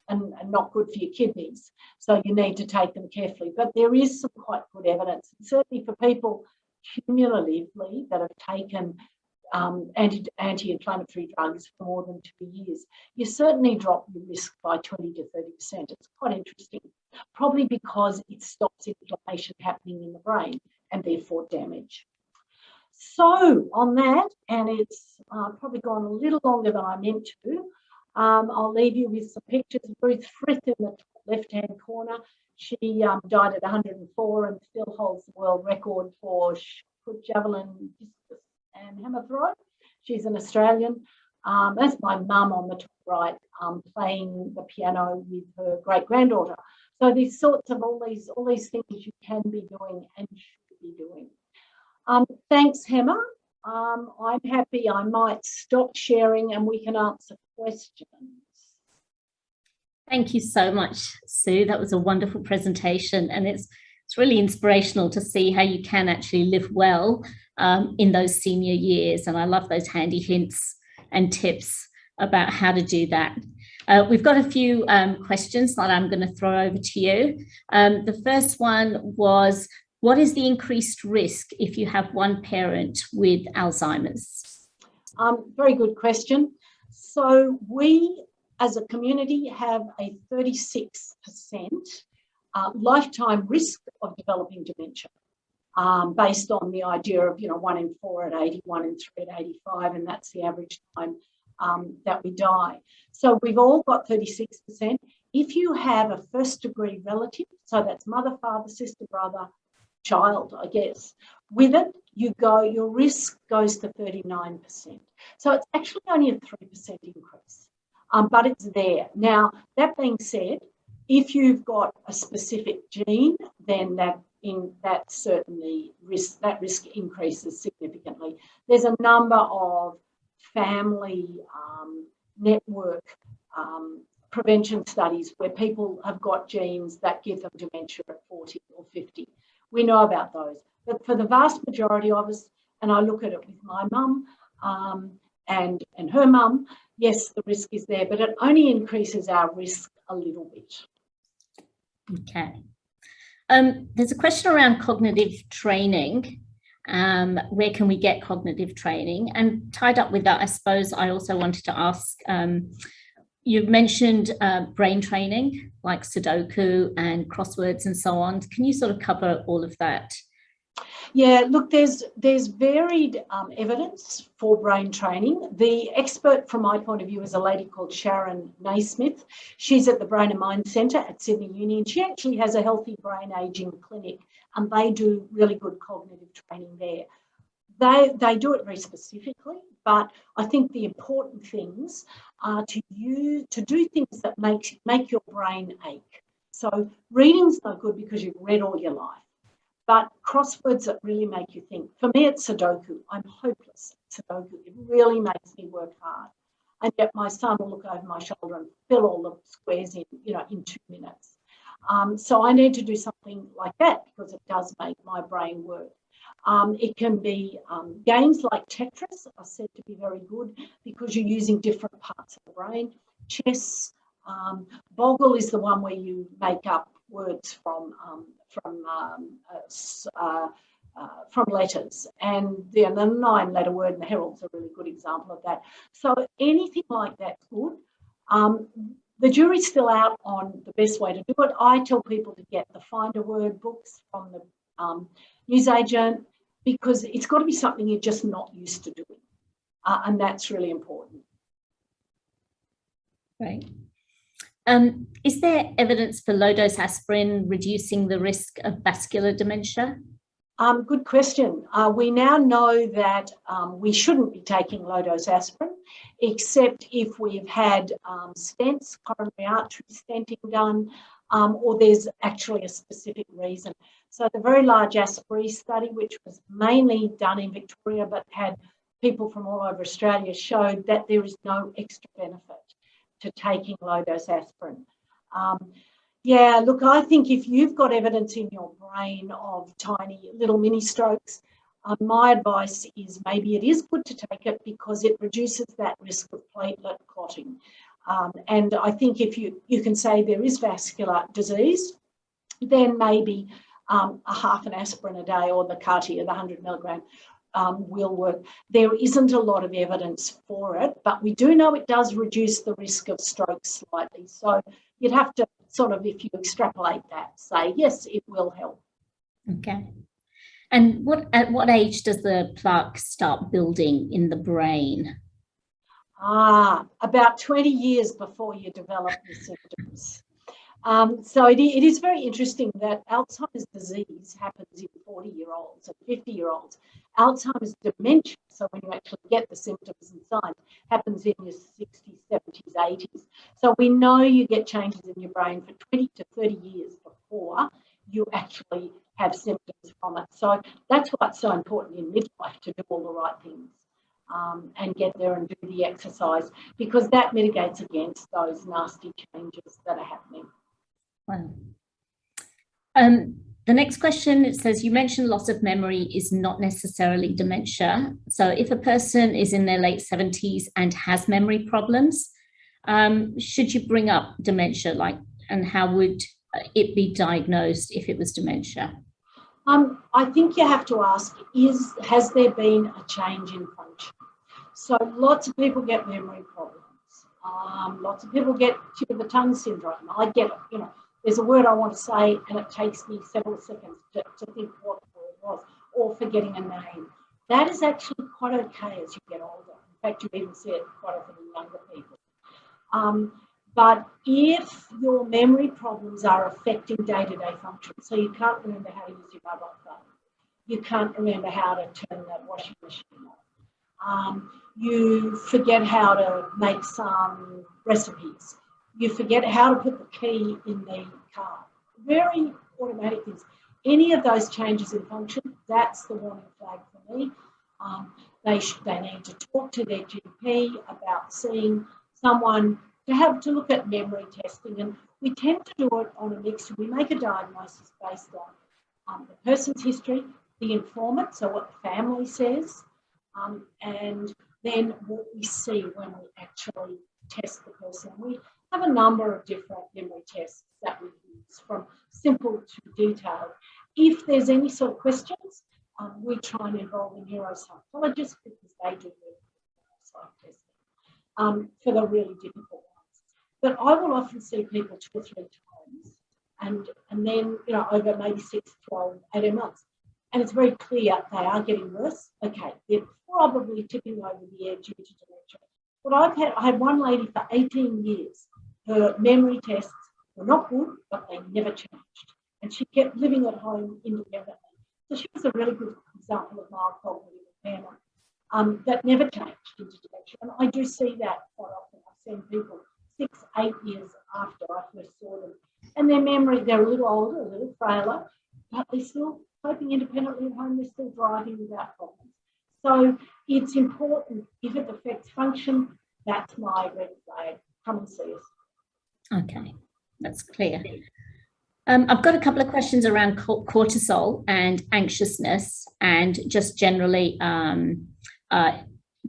and not good for your kidneys. So you need to take them carefully. But there is some quite good evidence, certainly for people cumulatively that have taken anti-inflammatory drugs for more than 2 years. You certainly drop your risk by 20 to 30%. It's quite interesting, probably because it stops inflammation happening in the brain and therefore damage. So on that, and it's probably gone a little longer than I meant to, I'll leave you with some pictures. Ruth Frith in the left-hand corner. She died at 104 and still holds the world record for javelin, discus and hammer throw. She's an Australian. That's my mum on the top right, playing the piano with her great-granddaughter. So these sorts of all these things you can be doing and should be doing. Thanks, Hema. I'm happy. I might stop sharing and we can answer questions. Thank you so much, Sue. That was a wonderful presentation, and it's really inspirational to see how you can actually live well in those senior years. And I love those handy hints and tips about how to do that. We've got a few questions that I'm going to throw over to you. The first one was, what is the increased risk if you have one parent with Alzheimer's? Very good question. So we, as a community, have a 36% lifetime risk of developing dementia, based on the idea of 1 in 4 at 80, 1 in 3 at 85, and that's the average time that we die. So we've all got 36%. If you have a first-degree relative, so that's mother, father, sister, brother, child, I guess. With it, your risk goes to 39%. So it's actually only a 3% increase, but it's there. Now, that being said, if you've got a specific gene, then that risk increases significantly. There's a number of family network prevention studies where people have got genes that give them dementia at 40 or 50. We know about those. But for the vast majority of us, and I look at it with my mum and her mum, yes, the risk is there, but it only increases our risk a little bit. Okay. There's a question around cognitive training. Where can we get cognitive training? And tied up with that, I suppose I also wanted to ask, you've mentioned brain training, like Sudoku and crosswords and so on. Can you sort of cover all of that? Yeah, look, there's varied evidence for brain training. The expert from my point of view is a lady called Curran Chair. She's at the Brain and Mind Centre at Sydney Uni, and she actually has a healthy brain ageing clinic, and they do really good cognitive training there. They do it very specifically, but I think the important things are to do things that make your brain ache. So reading's no good because you've read all your life. But crosswords that really make you think. For me, it's Sudoku. I'm hopeless at Sudoku. It really makes me work hard. And yet my son will look over my shoulder and fill all the squares in 2 minutes. So I need to do something like that because it does make my brain work. It can be games like Tetris are said to be very good because you're using different parts of the brain. Chess, Boggle is the one where you make up words from letters, and the 9-letter word in the Herald's a really good example of that. So anything like that's good. The jury's still out on the best way to do it. I tell people to get the Find a Word books from the newsagent because it's got to be something you're just not used to doing, and that's really important. Right. Is there evidence for low-dose aspirin reducing the risk of vascular dementia? Good question. We now know that we shouldn't be taking low-dose aspirin, except if we've had stents, coronary artery stenting done, or there's actually a specific reason. So the very large Aspire study, which was mainly done in Victoria but had people from all over Australia, showed that there is no extra benefit to taking low-dose aspirin. Yeah, look, I think if you've got evidence in your brain of tiny little mini strokes, my advice is maybe it is good to take it because it reduces that risk of platelet clotting. And I think if you can say there is vascular disease, then maybe a half an aspirin a day or the CAR-T of the 100 milligram will work. There isn't a lot of evidence for it, but we do know it does reduce the risk of stroke slightly. So you'd have to sort of, if you extrapolate that, say, yes, it will help. Okay. And at what age does the plaque start building in the brain? About 20 years before you develop the symptoms. So it is very interesting that Alzheimer's disease happens in 40-year-olds and 50-year-olds. Alzheimer's dementia, so when you actually get the symptoms and signs, happens in your 60s, 70s, 80s. So we know you get changes in your brain for 20 to 30 years before you actually have symptoms from it. So that's why it's so important in midlife to do all the right things and get there and do the exercise, because that mitigates against those nasty changes that are happening. Wow. The next question, it says, you mentioned loss of memory is not necessarily dementia. So if a person is in their late 70s and has memory problems, should you bring up dementia, and how would it be diagnosed if it was dementia? I think you have to ask, has there been a change in function? So lots of people get memory problems. Lots of people get tip of the tongue syndrome. I get it, There's a word I want to say and it takes me several seconds to think what the word was, or forgetting a name. That is actually quite okay as you get older. In fact, you even see it quite often in younger people. But if your memory problems are affecting day-to-day function, so you can't remember how to use your mobile phone, you can't remember how to turn that washing machine on, you forget how to make some recipes, you forget how to put the key in the car, very automatic things. Any of those changes in function, that's the warning flag for me. They need to talk to their GP about seeing someone to look at memory testing, and we tend to do it on a mixture. We make a diagnosis based on the person's history, the informant, so what the family says, and then what we see when we actually test the person. We have a number of different memory tests that we use, from simple to detailed. If there's any sort of questions, we try and involve a neuropsychologist, because they do the psych testing for the really difficult ones. But I will often see people 2 or 3 times, and then, over maybe 6, 12, 18 months. And it's very clear they are getting worse. Okay, they're probably tipping over the edge due to dementia. But I had one lady for 18 years. Her memory tests were not good, but they never changed. And she kept living at home independently. So she was a really good example of mild cognitive impairment that never changed into dementia. And I do see that quite often. I've seen people 6, 8 years after I first saw them. And their memory, they're a little older, a little frailer, but they're still coping independently at home, they're still driving without problems. So it's important, if it affects function, that's my red flag. Come and see us. Okay, that's clear. I've got a couple of questions around cortisol and anxiousness, and just generally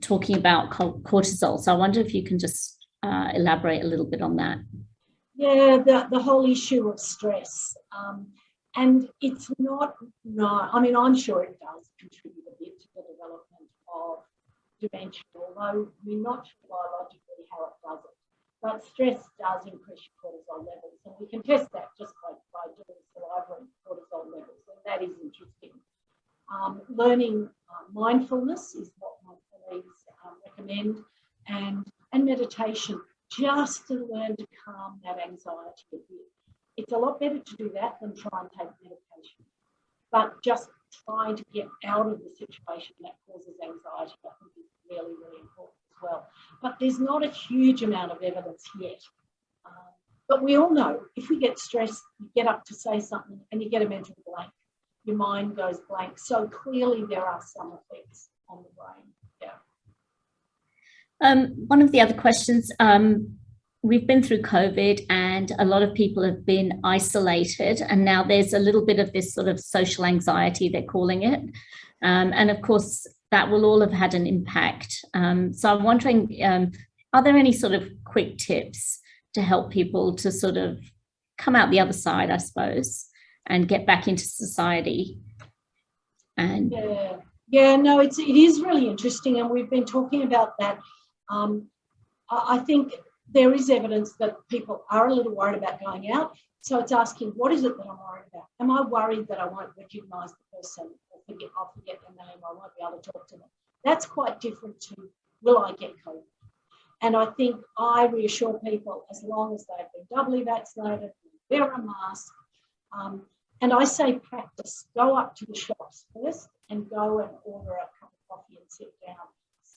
talking about cortisol. So I wonder if you can just elaborate a little bit on that. Yeah, the whole issue of stress. And it's not, I'm sure it does contribute a bit to the development of dementia, although we're not sure biologically how it does it. But stress does increase your cortisol levels, and we can test that just by doing saliva cortisol levels, and that is interesting. Learning mindfulness is what my colleagues recommend, and meditation, just to learn to calm that anxiety a bit. It's a lot better to do that than try and take medication. But just trying to get out of the situation that causes anxiety, I think, is really, really important as well. But there's not a huge amount of evidence yet. But we all know if we get stressed, you get up to say something and you get a mental blank. Your mind goes blank. So clearly there are some effects on the brain. Yeah. One of the other questions, we've been through COVID and a lot of people have been isolated, and now there's a little bit of this sort of social anxiety, they're calling it. And of course, that will all have had an impact. So I'm wondering, are there any sort of quick tips to help people to sort of come out the other side, I suppose, and get back into society? And no, it is really interesting, and we've been talking about that. I think there is evidence that people are a little worried about going out. So it's asking, what is it that I'm worried about? Am I worried that I won't recognise the person, or I'll forget their name, I won't be able to talk to them? That's quite different to, will I get COVID? And I think I reassure people, as long as they've been doubly vaccinated, wear a mask. And I say practice, go up to the shops first and go and order a cup of coffee and sit down.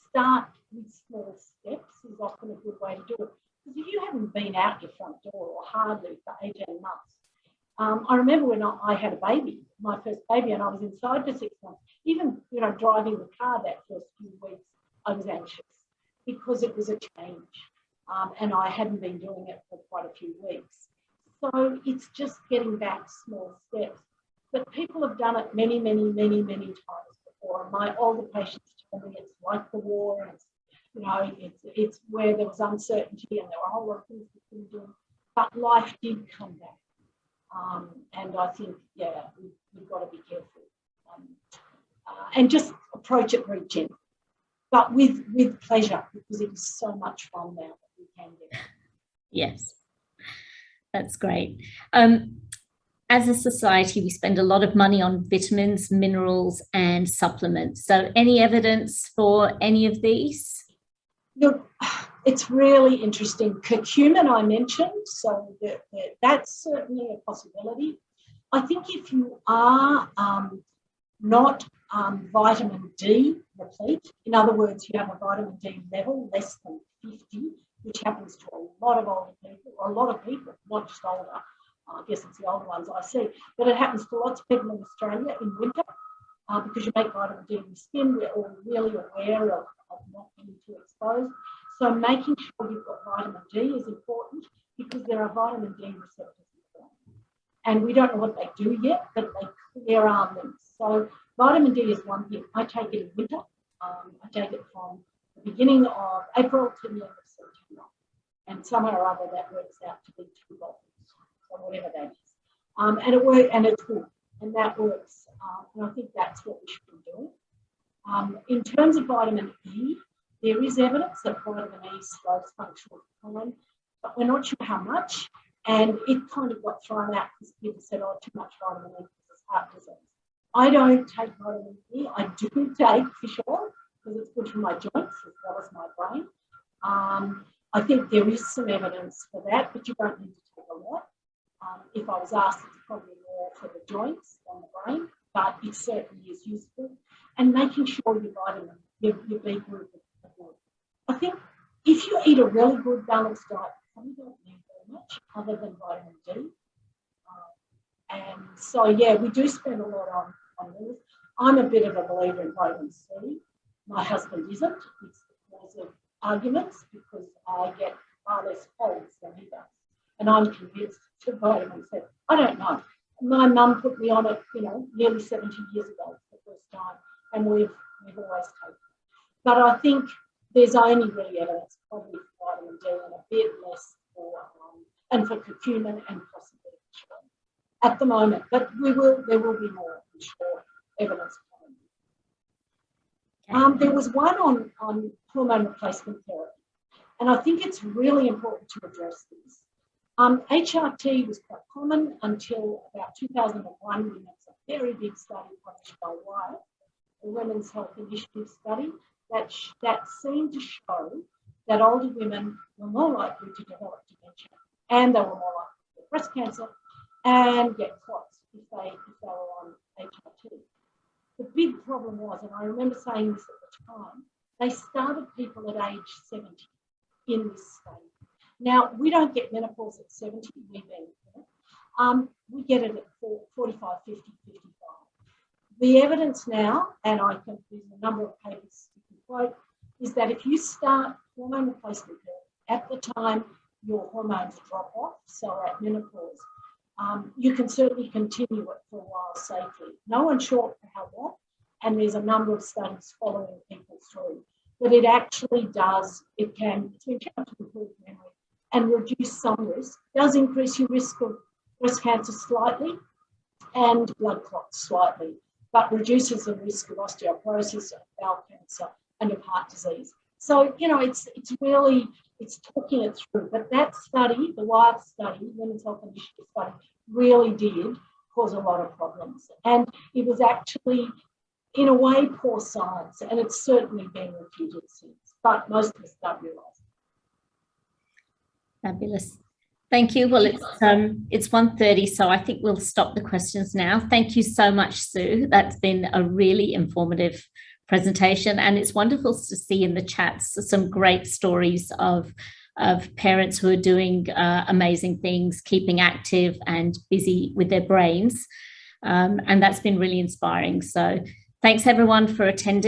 Start with small steps is often a good way to do it. Because if you haven't been out your front door, or hardly, for 18 months. I remember when I had a baby, my first baby, and I was inside for 6 months. Even, driving the car that first few weeks, I was anxious because it was a change. And I hadn't been doing it for quite a few weeks. So it's just getting back small steps. But people have done it many, many, many, many times before. My older patients tell me it's like the war, and it's where there was uncertainty and there were a whole lot of things we couldn't do. But life did come back. And I think, we've got to be careful. And just approach it very gently, but with pleasure, because it is so much fun now that we can get it. Yes, that's great. As a society, we spend a lot of money on vitamins, minerals, and supplements. So any evidence for any of these? Look, it's really interesting. Curcumin I mentioned, so that's certainly a possibility. I think if you are not vitamin D replete, in other words, you have a vitamin D level less than 50, which happens to a lot of older people, or a lot of people, not just older. I guess it's the older ones I see, but it happens to lots of people in Australia in winter because you make vitamin D in your skin. We're all really aware of not being too exposed. So making sure you've got vitamin D is important because there are vitamin D receptors in the brain. And we don't know what they do yet, but there are links. So vitamin D is one thing. I take it in winter. I take it from the beginning of April to the end of September. And somehow or other that works out to be 2 bottles, or whatever that is. And it works, and it's good, and that works. And I think that's what we should be doing. In terms of vitamin E, there is evidence that vitamin E slows functional decline, but we're not sure how much. And it kind of got thrown out because people said, oh, too much vitamin E causes heart disease. I don't take vitamin E. I do take fish oil because it's good for my joints as well as my brain. I think there is some evidence for that, but you don't need to take a lot. If I was asked, it's probably more for the joints than the brain, but it certainly is useful. And making sure your vitamin, your B group are good. I think if you eat a really good balanced diet, you probably don't need very much other than vitamin D. And so, yeah, we do spend a lot on this. I'm a bit of a believer in vitamin C. My husband isn't. It's the cause of arguments because I get far less colds than he does. And I'm convinced to vitamin C. I don't know. My mum put me on it, nearly 70 years ago for the first time, and we've always taken it. But I think there's only really evidence probably for vitamin D and a bit less for curcumin and possibly at the moment. But there will be more, I'm sure, evidence coming. There was one on hormone replacement therapy, and I think it's really important to address this. HRT was quite common until about 2001. We had a very big study published by Wyatt, the Women's Health Initiative study, that seemed to show that older women were more likely to develop dementia, and they were more likely to get breast cancer and get clots if they were on HRT. The big problem was, and I remember saying this at the time, they started people at age 70 in this study. Now, we don't get menopause at 70, we we get it at 45, 50, 55. The evidence now, and I think there's a number of papers you can quote, is that if you start hormone replacement therapy at the time your hormones drop off, so at menopause, you can certainly continue it for a while safely. No one's sure for how long, and there's a number of studies following people through. But it actually does, it's been shown to improve memory and reduce some risk. It does increase your risk of breast cancer slightly and blood clots slightly, but reduces the risk of osteoporosis, of bowel cancer, and of heart disease. So, it's talking it through. But that study, the Wyatt study, Women's Health Initiative study, really did cause a lot of problems. And it was actually, in a way, poor science, and it's certainly been refuted since. But most of us don't realise. Fabulous. Thank you. Well, it's 1:30, so I think we'll stop the questions now. Thank you so much, Sue. That's been a really informative presentation, and it's wonderful to see in the chats some great stories of parents who are doing amazing things, keeping active and busy with their brains, and that's been really inspiring. So thanks everyone for attending.